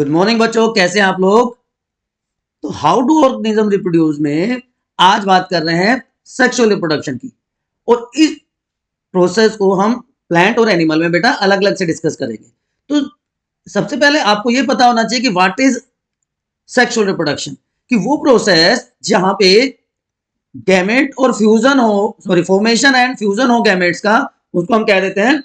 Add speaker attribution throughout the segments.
Speaker 1: Good morning बच्चों, कैसे हैं आप लोग। तो हाउ डू ऑर्गेनिज्म रिप्रोड्यूस में आज बात कर रहे हैं सेक्सुअल रिप्रोडक्शन की। और इस प्रोसेस को हम प्लांट और एनिमल में बेटा अलग अलग से डिस्कस करेंगे। तो सबसे पहले आपको यह पता होना चाहिए कि व्हाट इज सेक्सुअल रिप्रोडक्शन, कि वो प्रोसेस जहां पे गैमेट और फ्यूजन हो, सॉरी फॉर्मेशन एंड फ्यूजन हो गैमेट्स का, उसको हम कह देते हैं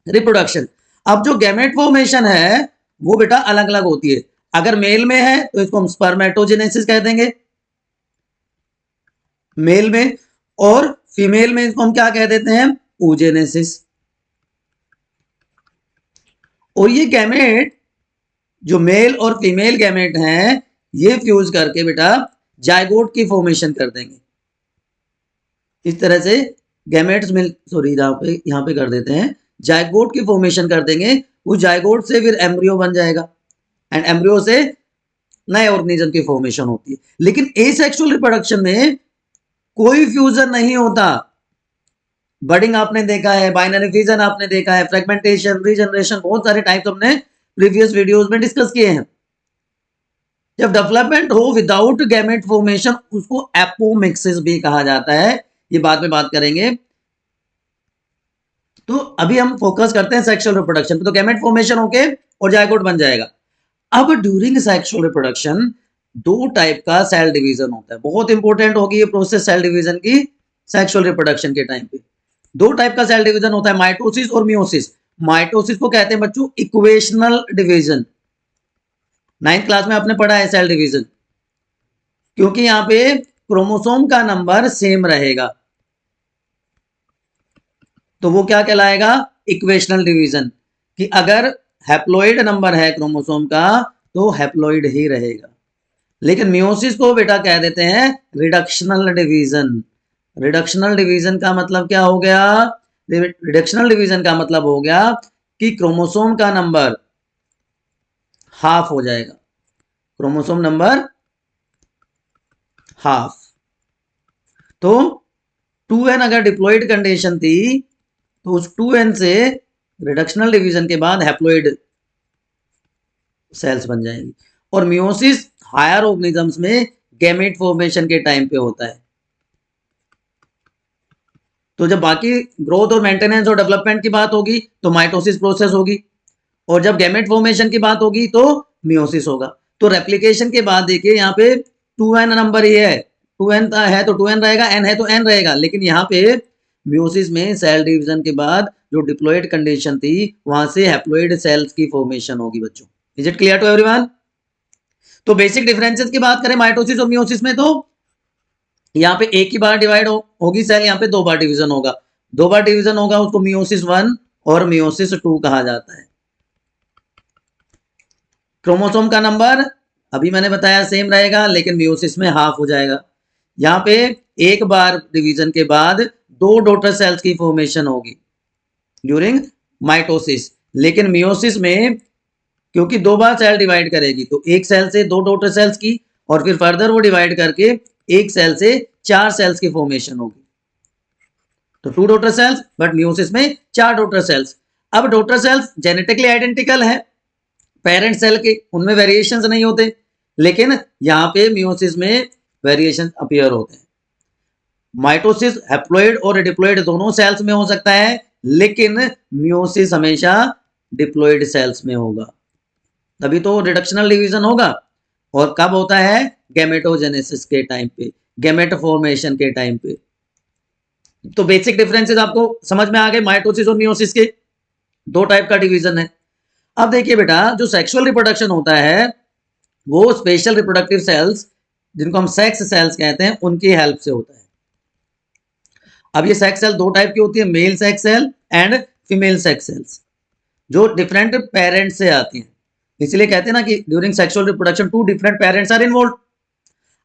Speaker 1: रिप्रोडक्शन। अब जो गैमेट फॉर्मेशन है वो बेटा अलग अलग होती है। अगर मेल में है तो इसको हम स्पर्मेटोजेनेसिस कह देंगे मेल में, और फीमेल में इसको हम क्या कह देते हैं, oogenesis। और ये गैमेट जो मेल और फीमेल गैमेट हैं ये फ्यूज करके बेटा जायगोट की फॉर्मेशन कर देंगे। इस तरह से गैमेट्स मिल, सॉरी यहां पे कर देते हैं, जायगोट की फॉर्मेशन कर देंगे। उस जायगोट से फिर एम्ब्रियो बन जाएगा एंड एम्ब्रियो से नए ऑर्गेनिज्म की फॉर्मेशन होती है। लेकिन एसेक्सुअल रिप्रोडक्शन में कोई फ्यूजन नहीं होता। बडिंग आपने देखा है, बाइनरी फ्यूजन आपने देखा है, फ्रेगमेंटेशन, रीजनरेशन, बहुत सारे टाइप्स हमने प्रीवियस वीडियोस में डिस्कस किए हैं। जब डेवलपमेंट हो विदाउट गैमेट फॉर्मेशन उसको एपोमिक्सिस भी कहा जाता है, ये बाद में बात करेंगे। तो अभी हम फोकस करते हैं सेक्सुअल रिप्रोडक्शन पे। तो गैमेट फॉर्मेशन होके और जायगोट बन जाएगा। अब ड्यूरिंग सेक्सुअल रिप्रोडक्शन दो टाइप का सेल डिवीजन होता है। बहुत इंपॉर्टेंट होगी ये प्रोसेस सेल डिवीजन की सेक्सुअल रिप्रोडक्शन के टाइम पे। दो टाइप का सेल डिवीजन होता है, माइटोसिस और मियोसिस। माइटोसिस को कहते हैं बच्चों इक्वेशनल डिवीजन। 9th क्लास में आपने पढ़ा है सेल डिवीजन, क्योंकि यहां पे क्रोमोसोम का नंबर सेम रहेगा तो वो क्या कहलाएगा, इक्वेशनल डिवीजन। कि अगर हैप्लॉइड नंबर है क्रोमोसोम का तो हैप्लॉइड ही रहेगा। लेकिन मियोसिस को बेटा कह देते हैं रिडक्शनल डिवीजन। रिडक्शनल डिवीजन का मतलब क्या हो गया, रिडक्शनल डिवीजन का मतलब हो गया कि क्रोमोसोम का नंबर हाफ हो जाएगा। Chromosome number half. तो 2n अगर डिप्लॉइड कंडीशन थी तो उस 2n से रिडक्शनल डिवीजन के बाद हैप्लॉइड सेल्स बन जाएंगी। और मियोसिस हायर ऑर्गेनिजम्स में गैमेट फॉर्मेशन के टाइम पे होता है। तो जब बाकी ग्रोथ और मेंटेनेंस और डेवलपमेंट की बात होगी तो माइटोसिस प्रोसेस होगी, और जब गैमेट फॉर्मेशन की बात होगी तो मियोसिस होगा। तो रेप्लिकेशन के बाद देखिए यहाँ पे 2n नंबर ही है, 2n है तो 2n रहेगा, n है तो n रहेगा। लेकिन यहाँ पे मियोसिस में सेल डिवीजन के बाद जो डिप्लॉइड कंडीशन थी वहां से हैप्लॉइड सेल्स की फॉर्मेशन होगी बच्चों। Is it clear to everyone. तो बेसिक डिफरेंसेस की बात करें माइटोसिस और मियोसिस में, तो यहाँ पे एक ही बार डिवाइड होगी सेल, यहाँ पे दो बार डिवीजन होगा। दो बार डिवीजन होगा उसको मियोसिस 1 और मियोसिस 2 कहा जाता है। क्रोमोसोम का नंबर अभी मैंने बताया सेम रहेगा, लेकिन मियोसिस में हाफ हो जाएगा। यहाँ पे एक बार डिवीजन के बाद दो डॉटर सेल्स की फॉर्मेशन होगी ड्यूरिंग माइटोसिस। लेकिन मियोसिस में क्योंकि दो बार सेल डिवाइड करेगी तो एक सेल से दो डॉटर सेल्स की, और फिर फर्दर वो डिवाइड करके एक सेल से 4 सेल्स की फॉर्मेशन होगी। तो 2 डॉटर सेल्स, बट मियोसिस में 4 डॉटर सेल्स। अब डॉटर सेल्स जेनेटिकली आइडेंटिकल है पेरेंट सेल के, उनमें वेरिएशंस नहीं होते। लेकिन यहाँ पे मियोसिस में वेरिएशन अपीयर होते हैं। माइटोसिस हैप्लॉइड और डिप्लॉइड दोनों सेल्स में हो सकता है, लेकिन मियोसिस हमेशा डिप्लॉइड सेल्स में होगा। तभी तो रिडक्शनल डिवीजन होगा। और कब होता है, गैमेटोजेनेसिस के टाइम पे, गैमेट फॉर्मेशन के टाइम पे। तो बेसिक डिफरेंसेस आपको समझ में आ गए माइटोसिस और मियोसिस के। दो टाइप का डिवीजन है। अब देखिए बेटा, जो सेक्सुअल रिप्रोडक्शन होता है वो स्पेशल रिप्रोडक्टिव सेल्स जिनको हम सेक्स सेल्स कहते हैं उनकी हेल्प से होता है। अब ये सेक्स सेल दो टाइप की होती है, male sex cell and female sex cells, जो डिफरेंट पेरेंट्स से आती हैं। इसलिए कहते हैं ना कि during sexual reproduction 2 different parents are involve.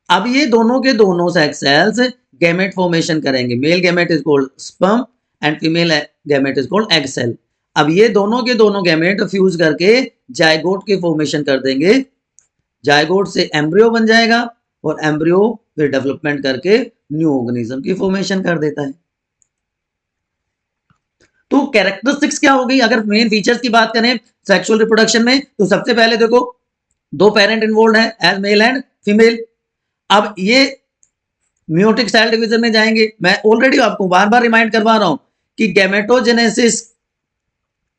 Speaker 1: अब ये दोनों के दोनों सेक्स सेल्स गैमेट फॉर्मेशन करेंगे। Male gamete is called sperm and female gamete is called egg cell. अब ये दोनों के दोनों गैमेट फ्यूज करके जायगोट की फॉर्मेशन कर देंगे। जायगोट से एम्ब्रियो बन जाएगा और एम्ब्रियो फिर डेवलपमेंट करके न्यू ऑर्गेनिज्म की फॉर्मेशन कर देता है। तो कैरेक्टरिस्टिक्स क्या हो गई, अगर मेन फीचर्स की बात करें सेक्सुअल रिप्रोडक्शन में, तो सबसे पहले देखो दो पेरेंट इन्वॉल्व है एज मेल एंड फीमेल। अब ये मियोटिक सेल डिवीजन में जाएंगे। मैं ऑलरेडी आपको बार बार रिमाइंड करवा रहा हूं कि गैमेटोजेनेसिस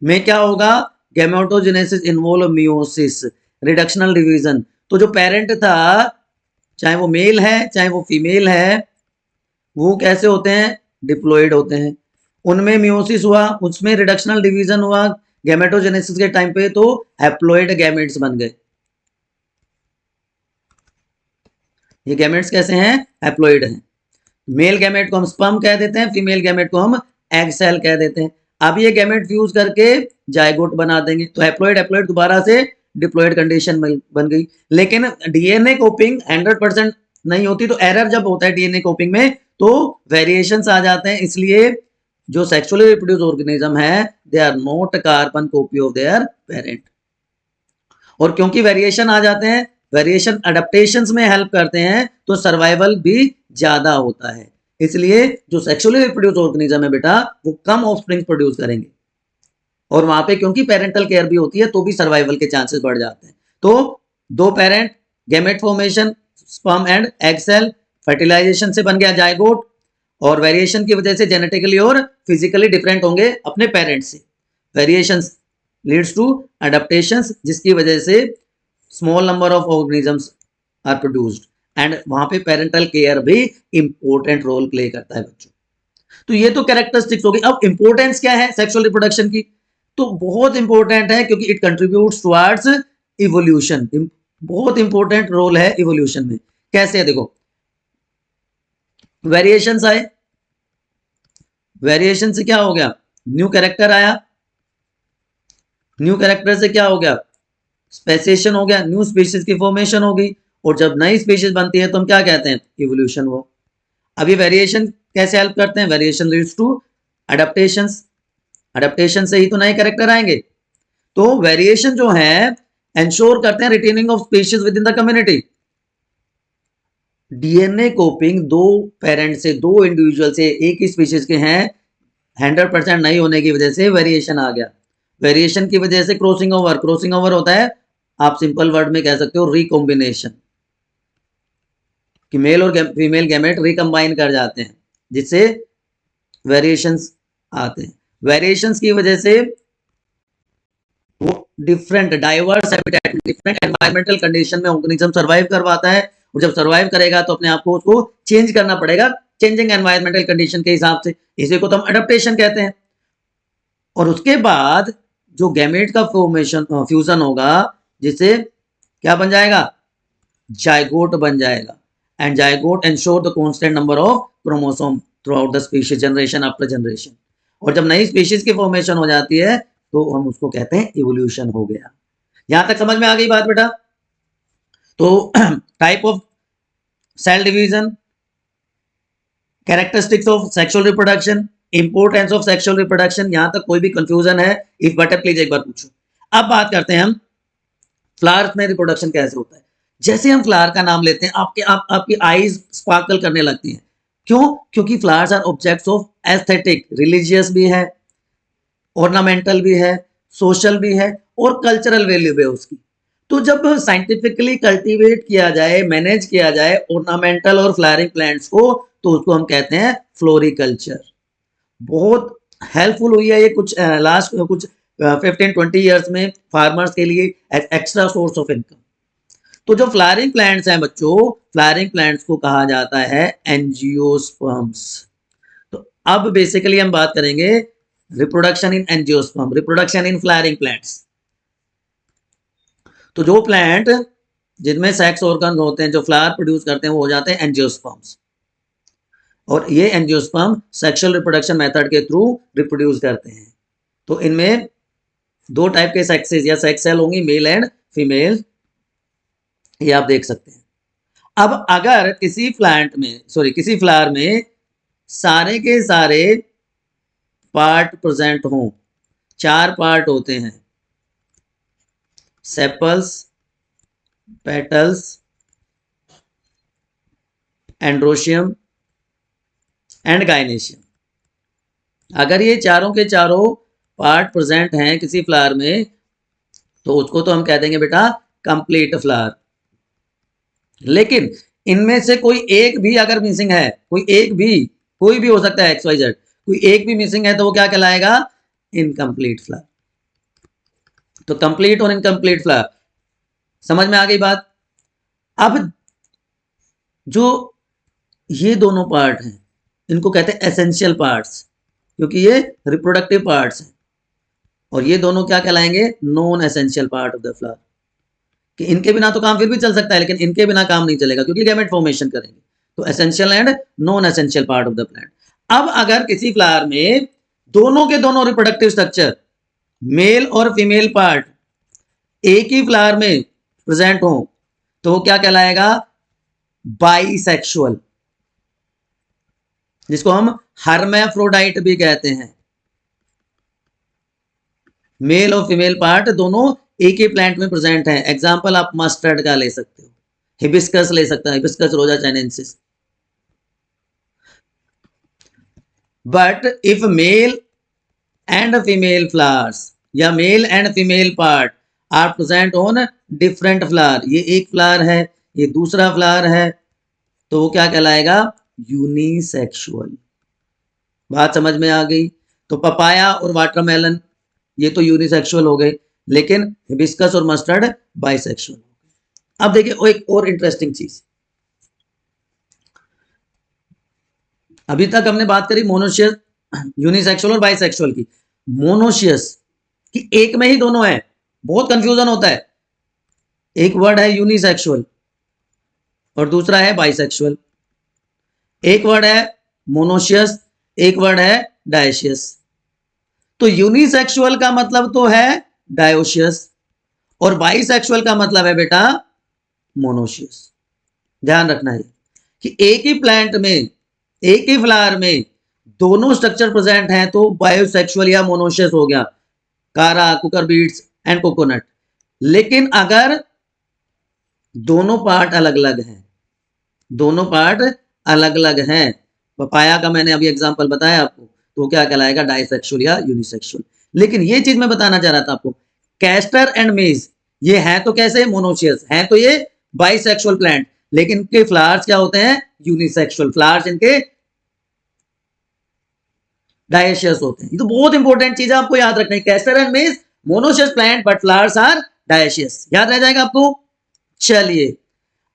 Speaker 1: में क्या होगा, gametogenesis involve meiosis, reductional division. तो जो पेरेंट था, चाहे वो मेल है चाहे वो फीमेल है, वो कैसे होते हैं, डिप्लॉयड होते हैं। उनमें मियोसिस हुआ, उसमें रिडक्शनल डिवीजन हुआ गैमेटोजेनेसिस के टाइम पे, तो हैप्लॉइड गैमेट्स बन गए। ये गैमेट्स कैसे हैं, हैप्लॉइड हैं। मेल गैमेट को हम स्पर्म कह देते हैं, फीमेल गैमेट को हम एग सेल कह देते हैं। अब ये गैमेट फ्यूज करके जायगोट बना देंगे, तो हैप्लॉइड हैप्लॉइड दोबारा से डिप्लॉयड कंडीशन बन गई। लेकिन डीएनए कोपिंग 100% नहीं होती, तो एरर जब होता है डीएनए कोपिंग में तो वेरिएशंस आ जाते हैं। इसलिए जो सेक्सुअली रिप्रोड्यूस ऑर्गेनिज्म है, they are not carbon copy of their parent. और क्योंकि वेरिएशन आ जाते हैं, वेरिएशन अडेप्टेशंस में हेल्प करते हैं, तो सर्वाइवल भी ज्यादा होता है। इसलिए जो सेक्सुअली रिप्रोड्यूस ऑर्गेनिज्म है बेटा, वो कम ऑफस्प्रिंग प्रोड्यूस करेंगे। और वहां पे क्योंकि पेरेंटल केयर भी होती है, तो भी सर्वाइवल के चांसेस बढ़ जाते हैं। तो दो parent, gamete formation, sperm and egg cell, fertilization से बन गया जायगोट, और वेरिएशन की वजह से जेनेटिकली और फिजिकली डिफरेंट होंगे अपने पेरेंट्स से। वेरिएशन लीड्स टू अडेप्टेशंस, जिसकी वजह से small number of organisms are produced, and वहां पे पेरेंटल केयर भी इंपॉर्टेंट रोल प्ले करता है बच्चों। तो ये तो कैरेक्टरिस्टिक्स हो गई। अब इंपॉर्टेंस क्या है सेक्सुअल रिप्रोडक्शन की, तो बहुत इंपॉर्टेंट है, क्योंकि इट कंट्रीब्यूट्स टुवर्ड्स इवोल्यूशन। बहुत इंपॉर्टेंट रोल है इवोल्यूशन में। कैसे है देखो, वेरिएशंस आए, वेरिएशन से क्या हो गया, न्यू कैरेक्टर आया, न्यू कैरेक्टर से क्या हो गया, स्पेसिएशन हो गया, न्यू स्पीशीज की फॉर्मेशन हो गई। और जब नई स्पीशीज बनती है तो हम क्या कहते हैं, इवोल्यूशन हुआ। अब ये वेरिएशन कैसे हेल्प करते हैं, variation leads to adaptations, adaptation से ही तो नए कैरेक्टर आएंगे। तो वेरिएशन जो है एंश्योर करते हैं retaining of species with in the community. DNA coping दो पेरेंट से, दो इंडिविजुअल से एक ही स्पीशीज के हैं, 100% नहीं होने की वजह से वेरिएशन आ गया। वेरिएशन की वजह से क्रॉसिंग ओवर, क्रॉसिंग ओवर होता है, आप सिंपल वर्ड में कह सकते हो रिकॉम्बिनेशन, कि मेल और फीमेल गैमेट रिकम्बाइन कर जाते हैं, जिससे वेरिएशंस आते हैं। वेरिएशंस की वजह से वो different diverse habitat, different environmental condition में ऑर्गेनिज्म सर्वाइव करवाता है। और जब सर्वाइव करेगा तो अपने आप को उसको चेंज करना पड़ेगा चेंजिंग एनवायरमेंटल कंडीशन के हिसाब से। इसी को तो हम अडेप्टेशन कहते हैं। और उसके बाद जो गैमेट का फॉर्मेशन फ्यूजन होगा, जिससे क्या बन जाएगा, जायगोट बन जाएगा। And zygote ensure the constant number of chromosome through out the species, generation after generation. और जब नई स्पीशीज की फॉर्मेशन हो जाती है तो हम उसको कहते हैं इवोल्यूशन हो गया। यहां तक समझ में आ गई बात बेटा। तो type of cell division, characteristics of sexual reproduction, importance of sexual reproduction, यहां तक कोई भी कंफ्यूजन है, इफ बट प्लीज एक बार पूछो। अब बात करते हैं हम फ्लावर्स में रिप्रोडक्शन कैसे होता है। जैसे हम फ्लावर का नाम लेते हैं, आपकी आईज स्पार्कल करने लगती हैं। क्यों, क्योंकि flowers are objects of aesthetic, religious भी है, ऑर्नामेंटल भी है, सोशल भी है, और कल्चरल वैल्यू भी है उसकी। तो जब साइंटिफिकली कल्टीवेट किया जाए, मैनेज किया जाए ऑर्नामेंटल और फ्लावरिंग प्लांट्स को, तो उसको हम कहते हैं फ्लोरिकल्चर। बहुत हेल्पफुल हुई है ये कुछ लास्ट कुछ 15-20 ईयर्स में फार्मर्स के लिए एक्स्ट्रा सोर्स ऑफ इनकम। तो जो फ्लावरिंग प्लांट्स हैं बच्चों, फ्लावरिंग प्लांट्स को कहा जाता है एंजियोस्पर्म्स। तो अब बेसिकली हम बात करेंगे reproduction in angiosperm, reproduction in flowering plants. तो जो प्लांट जिनमें सेक्स ऑर्गन होते हैं, जो फ्लावर प्रोड्यूस करते हैं, वो हो जाते हैं एंजियोस्पर्म्स। और ये एंजियोस्पर्म सेक्सुअल रिप्रोडक्शन मेथड के थ्रू रिप्रोड्यूस करते हैं। तो इनमें दो टाइप के सेक्सेस या सेक्स सेल होंगी, मेल एंड फीमेल, ये आप देख सकते हैं। अब अगर किसी प्लांट में, सॉरी किसी फ्लावर में सारे के सारे पार्ट प्रेजेंट हों, 4 पार्ट होते हैं, sepals, petals, androecium and gynoecium. अगर ये चारों के चारों पार्ट प्रेजेंट हैं किसी फ्लावर में, तो उसको तो हम कह देंगे बेटा कंप्लीट फ्लावर। लेकिन इनमें से कोई एक भी अगर मिसिंग है, कोई भी हो सकता है XYZ, कोई एक भी मिसिंग है तो वो क्या कहलाएगा? Incomplete flower. तो कंप्लीट और इनकम्प्लीट फ्लावर समझ में आ गई बात। अब जो ये दोनों पार्ट हैं इनको कहते हैं एसेंशियल पार्ट्स, क्योंकि ये रिप्रोडक्टिव पार्ट्स हैं। और ये दोनों क्या कहलाएंगे? Non essential part of the flower, कि इनके बिना तो काम फिर भी चल सकता है, लेकिन इनके बिना काम नहीं चलेगा क्योंकि गैमेट फॉर्मेशन करेंगे। तो essential and non essential part of the plant. अब अगर किसी फ्लावर में दोनों के दोनों रिप्रोडक्टिव स्ट्रक्चर, मेल और फीमेल पार्ट, एक ही फ्लावर में प्रेजेंट हो तो वो क्या कहलाएगा? बाइसेक्सुअल, जिसको हम हर्मेफ्रोडाइट भी कहते हैं। मेल और फीमेल पार्ट दोनों एक ही प्लांट में प्रेजेंट हैं। एग्जांपल आप मस्टर्ड का ले सकते हो, हिबिस्कस ले सकते हैं, hibiscus rosa chinensis. But if male and female flowers या male and female part are present on different flower, ये एक फ्लावर है, ये दूसरा फ्लावर है, तो वो क्या कहलाएगा? यूनिसेक्सुअल। बात समझ में आ गई। तो पपाया और वाटरमेलन ये तो यूनिसेक्सुअल हो गए, लेकिन हिबिस्कस और मस्टर्ड बाइसेक्सुअल। अब देखिए एक और इंटरेस्टिंग चीज, अभी तक हमने बात करी मोनोशियस, यूनिसेक्सुअल और बाइसेक्सुअल की। मोनोशियस कि एक में ही दोनों है, बहुत कंफ्यूजन होता है। एक वर्ड है यूनिसेक्सुअल और दूसरा है बाइसेक्सुअल। एक वर्ड है मोनोशियस, एक वर्ड है डायोशियस। तो यूनिसेक्सुअल का मतलब तो है डायोशियस और बाइसेक्सुअल का मतलब है बेटा मोनोशियस। ध्यान रखना है कि एक ही प्लांट में, एक ही फ्लावर में दोनों स्ट्रक्चर प्रेजेंट हैं तो बायोसेक्सुअल या मोनोशियस हो गया, कारा, कुकर बीट्स एंड कोकोनट। लेकिन अगर दोनों पार्ट अलग अलग हैं, दोनों पार्ट अलग अलग हैं, पपाया का मैंने अभी एग्जांपल बताया आपको, तो क्या कहलाएगा? डाइसेक्सुअल या यूनिसेक्सुअल। लेकिन ये चीज मैं बताना चाह रहा था आपको, कैस्टर एंड मेज ये है तो कैसे? मोनोशियस है, तो ये बाइसेक्सुअल प्लांट, लेकिन इनके फ्लावर्स क्या होते हैं? यूनिसेक्सुअल फ्लावर्स, इनके डायोशियस होते हैं। ये तो बहुत इंपॉर्टेंट चीज है, आपको याद रखना है। Castor and maize monoecious plant but flowers are dioecious. याद रह जाएगा आपको। चलिए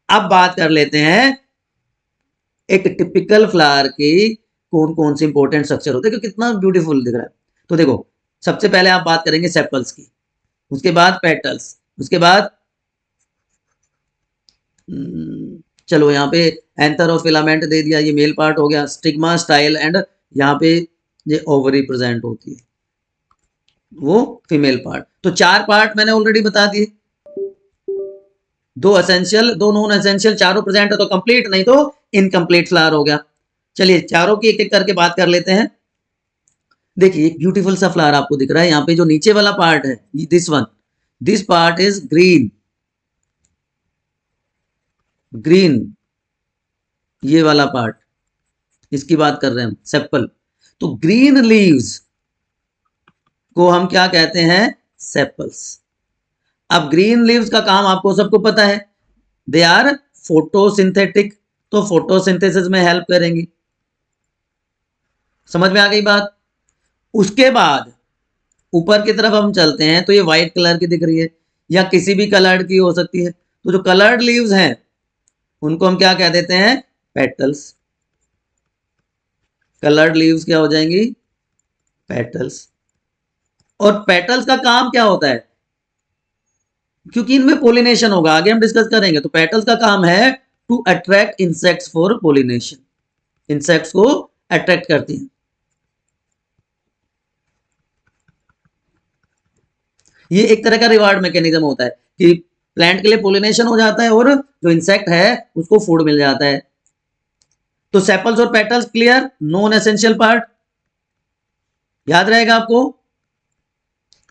Speaker 1: अब बात कर लेते हैं एक टिपिकल फ्लावर की कौन कौन से इंपॉर्टेंट स्ट्रक्चर होते हैं, कितना ब्यूटीफुल दिख रहा है। तो देखो सबसे पहले आप बात करेंगे सेपल्स की, उसके बाद पेटल्स, उसके बाद चलो यहाँ पे एंथर और फिलामेंट दे दिया, ये मेल पार्ट हो गया, स्टिग्मा, स्टाइल एंड यहाँ पे ये ओवरी प्रेजेंट होती है, वो फीमेल पार्ट। तो चार पार्ट मैंने ऑलरेडी बता दिए, दो एसेंशियल, दो नॉन एसेंशियल, चारों प्रेजेंट है तो कंप्लीट, नहीं तो इनकम्प्लीट फ्लावर हो गया। चलिए चारों की एक एक करके बात कर लेते हैं। देखिए एक ब्यूटीफुल सा फ्लावर आपको दिख रहा है, यहाँ पे जो नीचे वाला पार्ट है, this one, this part is green, green, ये वाला पार्ट, इसकी बात कर रहे हैं हम, सेपल। तो ग्रीन लीव्स को हम क्या कहते हैं? सेपल्स। अब ग्रीन लीव्स का काम आपको सबको पता है, दे आर फोटोसिंथेटिक, तो फोटोसिंथेसिस में हेल्प करेंगी। समझ में आ गई बात। उसके बाद ऊपर की तरफ हम चलते हैं तो ये व्हाइट कलर की दिख रही है या किसी भी कलर्ड की हो सकती है। तो जो कलर्ड लीव्स हैं उनको हम क्या कह देते हैं? पेटल्स। कलर्ड लीव्स क्या हो जाएंगी? पेटल्स। और पेटल्स का काम क्या होता है? क्योंकि इनमें पोलिनेशन होगा, आगे हम डिस्कस करेंगे। तो पेटल्स का काम है to attract insects for pollination, insects को अट्रैक्ट करती हैं। ये एक तरह का रिवार्ड मैकेनिज्म होता है कि प्लांट के लिए पोलिनेशन हो जाता है और जो इंसेक्ट है उसको फूड मिल जाता है। तो सेपल्स और petals clear, non essential part, याद रहेगा आपको।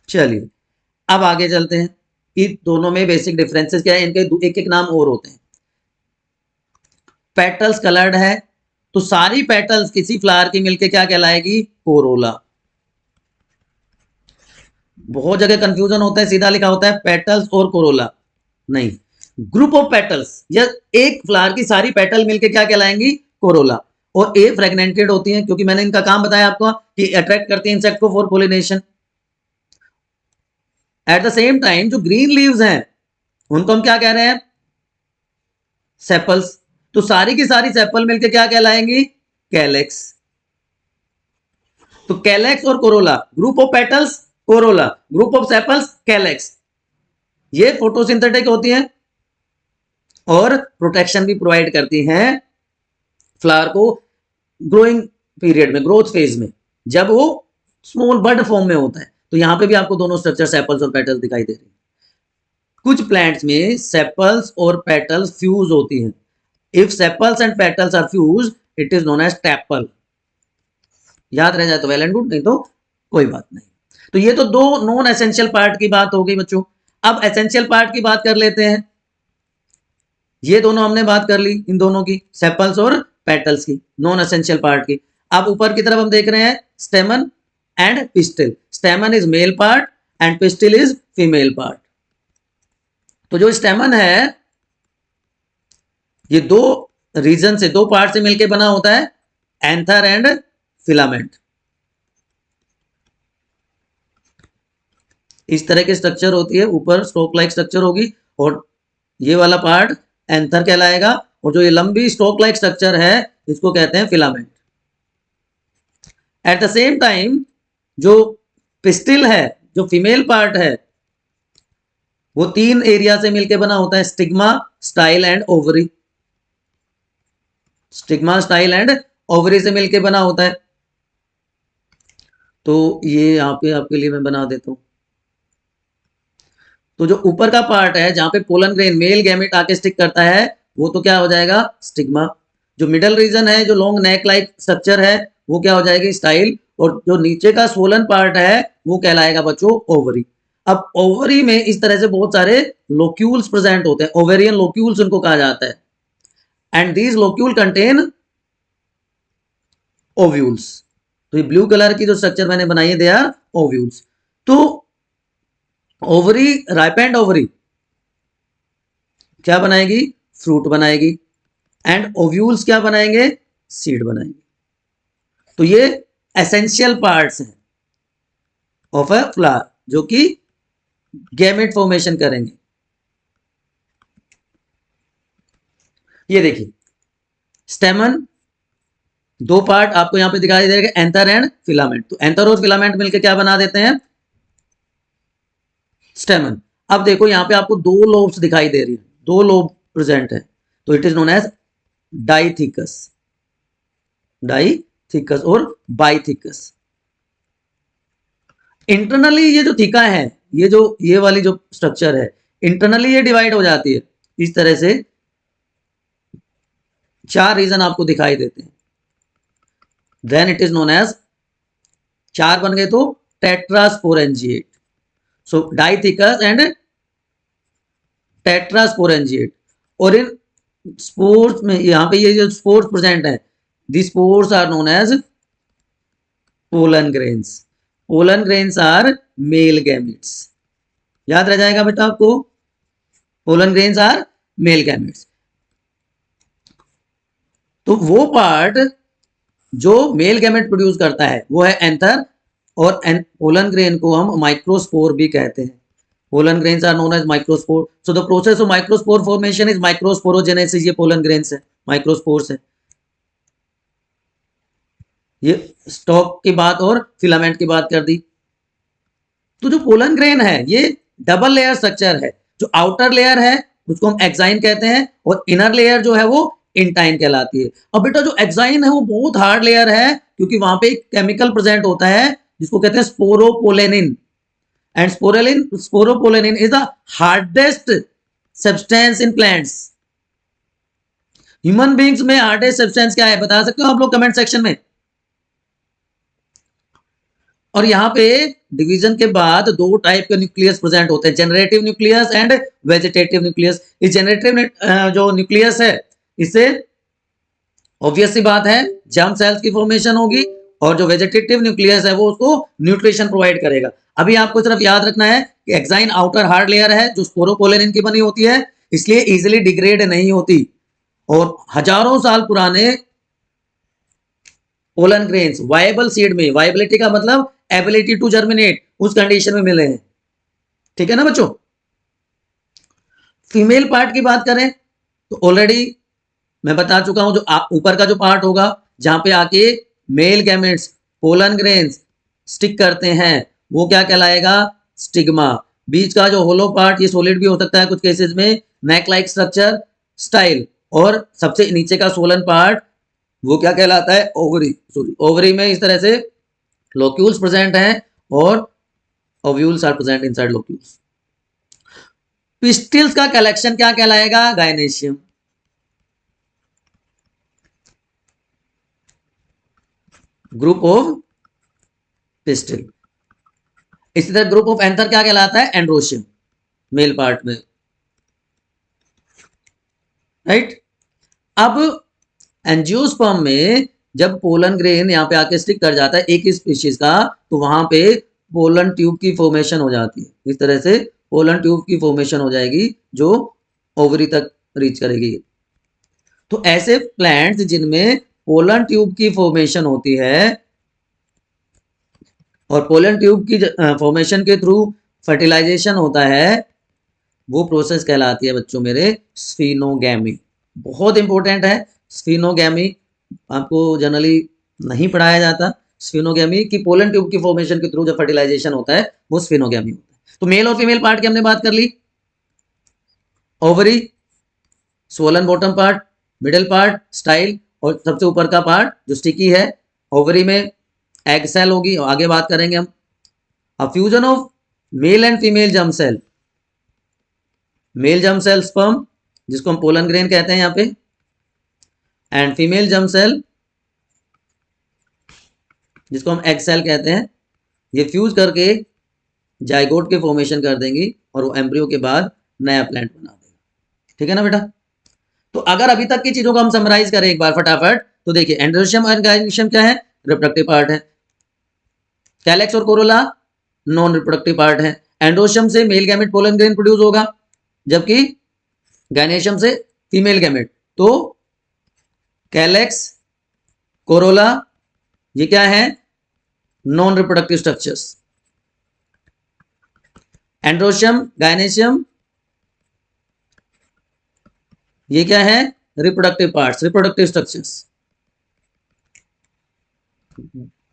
Speaker 1: चलिए अब आगे चलते हैं कि दोनों में बेसिक डिफरेंसेस क्या है, इनके एक एक नाम और होते हैं। पेटल्स कलर्ड है तो सारी पेटल्स किसी फ्लावर की मिलके क्या कहलाएगी? कोरोला। बहुत जगह कंफ्यूजन होता है, सीधा लिखा होता है पेटल्स और कोरोला, नहीं, ग्रुप ऑफ पेटल्स, या एक फ्लावर की सारी पेटल मिलके क्या कहलाएंगी, कोरोला। और ए फ्रेगनेंटेड होती हैं, क्योंकि मैंने इनका काम बताया आपको कि अट्रैक्ट करती हैं इंसेक्ट को for pollination. At the same time जो ग्रीन लीव्स हैं उनको हम क्या कह रहे हैं, सेपल्स। तो सारी की सारी सेपल मिलके क्या कहलाएंगी, कैलेक्स। तो कैलेक्स और Corolla, group of petals Corolla, group of sepals calyx, ये फोटोसिंथेटिक होती हैं और प्रोटेक्शन भी प्रोवाइड करती हैं फ्लावर को ग्रोइंग पीरियड में, ग्रोथ फेज में, जब वो स्मॉल बड फॉर्म में होता है। तो यहां पे भी आपको दोनों स्ट्रक्चर सेपल्स और पेटल्स दिखाई दे रही है। कुछ प्लांट्स में सेपल्स और पेटल्स फ्यूज होती हैं। If sepals and petals are fuse it is known as tepal. याद रह जाए तो वेल एंड गुड, नहीं तो कोई बात नहीं। तो ये तो दो नॉन एसेंशियल पार्ट की बात हो गई बच्चों। अब एसेंशियल पार्ट की बात कर लेते हैं। ये दोनों हमने बात कर ली, इन दोनों की, सेपल्स और पेटल्स की, नॉन एसेंशियल पार्ट की। अब ऊपर की तरफ हम देख रहे हैं स्टेमन and pistil. स्टेमन is male part and pistil is female part. तो जो स्टेमन है ये दो रीजन से, दो पार्ट से मिलकर बना होता है, एंथर एंड फिलामेंट। इस तरह की स्ट्रक्चर होती है, ऊपर स्टोक लाइक स्ट्रक्चर होगी और ये वाला पार्ट एंथर कहलाएगा, और जो ये लंबी स्टोक लाइक स्ट्रक्चर है इसको कहते हैं filament. At the same time जो पिस्टिल है, जो फीमेल पार्ट है, वो तीन एरिया से मिलकर बना होता है, stigma, style and ovary. Stigma, style and ovary से मिलकर बना होता है। तो ये यहाँ पे आपके लिए मैं बना देता हूं। तो जो ऊपर का पार्ट है जहां पे पोलन ग्रेन मेल गैमेट आके स्टिक करता है वो तो क्या हो जाएगा, स्टिग्मा। जो मिडल रीजन है, जो लॉन्ग नेक लाइक स्ट्रक्चर है, वो क्या हो जाएगी, स्टाइल। और जो नीचे का स्वोलन पार्ट है वो कहलाएगा बच्चों ओवरी। अब ओवरी में इस तरह से बहुत सारे लोक्यूल्स प्रेजेंट होते हैं, ओवेरियन लोक्यूल्स उनको कहा जाता है। And these locule contain ovules. तो ये ब्लू कलर की जो स्ट्रक्चर मैंने बनाई है दे आर ओव्यूल्स। तो ओवरी, राइपेंड ओवरी क्या बनाएगी, फ्रूट बनाएगी, एंड ओव्यूल्स क्या बनाएंगे, सीड बनाएंगे। तो ये एसेंशियल पार्ट्स हैं ऑफ अ फ्लावर जो कि गैमेट फॉर्मेशन करेंगे। ये देखिए स्टेमन, दो पार्ट आपको यहां पे दिखाई दे रहे हैं, एंथर एंड फिलामेंट। तो एंथर और फिलामेंट मिलकर क्या बना देते हैं, स्टेमन। अब देखो यहां पे आपको दो लोब्स दिखाई दे रही है, दो लोब प्रेजेंट है, तो it is known as dithecous, dithecous और बाइथिकस। इंटरनली ये जो थिका है, ये जो ये वाली जो स्ट्रक्चर है, इंटरनली ये डिवाइड हो जाती है इस तरह से, चार रीजन आपको दिखाई देते हैं। Then it is known as, चार बन गए तो tetrasporangiate. So dithecous and tetrasporangiate. और इन स्पोर्स में यहां पे ये जो स्पोर्स प्रेजेंट है, the spores are known as pollen grains. Pollen grains are male gametes. याद रह जाएगा बेटा आपको, pollen grains are male gametes. तो वो पार्ट जो मेल गैमेट प्रोड्यूस करता है वो है एंथर, और पोलन ग्रेन को हम माइक्रोस्पोर भी कहते हैं। Pollen grains are known as microspore. So the process of microspore formation is microsporogenesis. ये पोलन ग्रेन्स है, माइक्रोस्पोर्स है। ये स्टॉक की बात और फिलामेंट की बात कर दी। तो जो पोलन ग्रेन है ये डबल लेयर स्ट्रक्चर है। जो आउटर लेयर है उसको हम एक्साइन कहते हैं, और इनर लेयर जो है वो इंटाइन कहलाती है। अब बेटा जो एक्साइन है वो बहुत हार्ड लेयर है, क्योंकि वहां पे एक केमिकल प्रेजेंट होता है जिसको कहते हैं sporopollenin. And sporopollenin is the hardest substance in plants. Human beings में हार्डेस्ट सब्सटेंस क्या है बता सकते हो आप लोग कमेंट सेक्शन में। और यहाँ पे डिवीजन के बाद दो टाइप के न्यूक्लियस प्रेजेंट होते हैं, generative nucleus and vegetative nucleus. इस जनरेटिव जो न्यूक्लियस है इससे ऑब्वियस सी बात है जर्म सेल्स की फॉर्मेशन होगी, और जो वेजिटेटिव न्यूक्लियस है वो उसको न्यूट्रिशन प्रोवाइड करेगा। अभी आपको सिर्फ याद रखना है कि एक्साइन आउटर हार्ड लेयर है जो स्पोरोपोलिन की बनी होती है, इसलिए इजीली डिग्रेड नहीं होती, और हजारों साल पुराने पोलन ग्रेन्स वायबल सीड में, वायबिलिटी का मतलब एबिलिटी टू जर्मिनेट, उस कंडीशन में मिले हैं। ठीक है ना बच्चों। फीमेल पार्ट की बात करें तो ऑलरेडी मैं बता चुका हूं, जो ऊपर का जो पार्ट होगा जहां पे आके male gametes pollen grains stick करते हैं वो क्या कहलाएगा, स्टिग्मा। बीच का जो होलो पार्ट ये सॉलिड भी हो सकता है कुछ केसेस में, नेक लाइक स्ट्रक्चर, स्टाइल। और सबसे नीचे का सोलन पार्ट वो क्या कहलाता है, ओवरी। सॉरी, ओवरी में इस तरह से लोक्यूल्स प्रेजेंट हैं और ovules are present inside locules. पिस्टिल्स का कलेक्शन क्या कहलाएगा, गायनेशियम। Group of pistil. इसी तरह ग्रुप ऑफ एंथर क्या कहलाता है, एंड्रोशियम, मेल पार्ट में, राइट। अब एंजियोस्पर्म में जब पोलन ग्रेन यहाँ पे आके स्टिक कर जाता है एक ही स्पीशीज का, तो वहां पे पोलन ट्यूब की फॉर्मेशन हो जाती है। इस तरह से पोलन ट्यूब की फॉर्मेशन हो जाएगी जो ओवरी तक रीच करेगी। तो ऐसे प्लांट्स जिनमें पोलन ट्यूब की फॉर्मेशन होती है और पोलन ट्यूब की फॉर्मेशन के थ्रू फर्टिलाइजेशन होता है, वो प्रोसेस कहलाती है बच्चों मेरे स्फीनोगैमी। बहुत इंपॉर्टेंट है स्फीनोगैमी, आपको जनरली नहीं पढ़ाया जाता। स्फीनोगैमी की पोलन ट्यूब की फॉर्मेशन के थ्रू जब फर्टिलाइजेशन होता है वो स्फीनोगैमी होता है। तो मेल और फीमेल पार्ट की हमने बात कर ली। Ovary, swollen bottom part, middle part style, और सबसे ऊपर का पार्ट जो स्टिकी है। ओवरी में एग सेल होगी, आगे बात करेंगे हम। A fusion of male and female germ cell, male germ cell sperm जिसको हम पोलन ग्रेन कहते हैं यहाँ पे, एंड फीमेल जर्म सेल जिसको हम एग सेल कहते हैं, ये फ्यूज करके जाइगोट के फॉर्मेशन कर देंगी और वो एम्ब्रियो के बाद नया प्लांट बना देगा। ठीक है ना बेटा। तो अगर अभी तक की चीजों को हम समराइज करें एक बार फटाफट, तो देखिए एंड्रोशियम और गायनेशियम क्या है, रिप्रोडक्टिव पार्ट है। कैलेक्स और कोरोला नॉन रिप्रोडक्टिव पार्ट है। एंड्रोशियम से male gamete pollen grain produce होगा, जबकि गायनेशियम से फीमेल गैमेट। तो कैलेक्स, कोरोला ये क्या है, non reproductive structures. Androecium, gynoecium ये क्या है, reproductive parts, reproductive structures.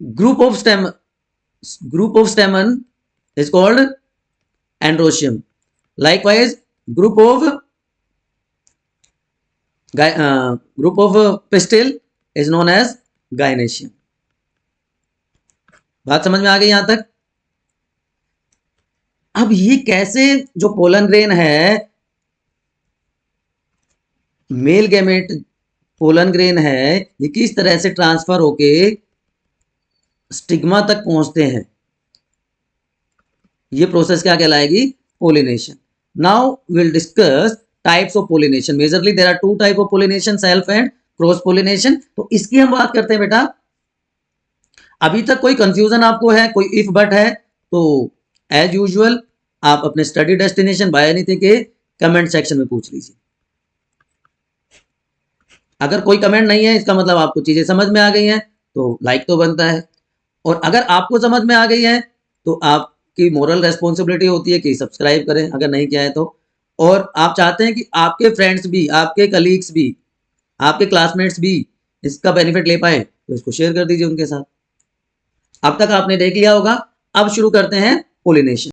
Speaker 1: Group of stamen is called androecium. Likewise group of pistil is known as gynoecium. बात समझ में आ गई यहां तक। अब ये कैसे जो पोलन ग्रेन है, मेल गैमेट पोलन ग्रेन है, ये किस तरह से ट्रांसफर होके स्टिग्मा तक पहुंचते हैं, ये प्रोसेस क्या कहलाएगी, pollination. Now will discuss types of pollination. Majorly there are two type of pollination, self and cross pollination. तो इसकी हम बात करते हैं बेटा। अभी तक कोई कंफ्यूजन आपको है, कोई इफ बट है, तो एज यूजुअल आप अपने स्टडी डेस्टिनेशन बाय एनीथिंग के कमेंट सेक्शन में पूछ लीजिए। अगर कोई कमेंट नहीं है इसका मतलब आपको चीजें समझ में आ गई हैं, तो लाइक तो बनता है। और अगर आपको समझ में आ गई है तो आपकी मोरल रेस्पॉन्सिबिलिटी होती है कि सब्सक्राइब करें अगर नहीं किया है तो। और आप चाहते हैं कि आपके फ्रेंड्स भी, आपके कलीग्स भी, आपके क्लासमेट्स भी इसका बेनिफिट ले पाए, तो इसको शेयर कर दीजिए उनके साथ। अब तक आपने देख लिया होगा, अब शुरू करते हैं पोलिनेशन।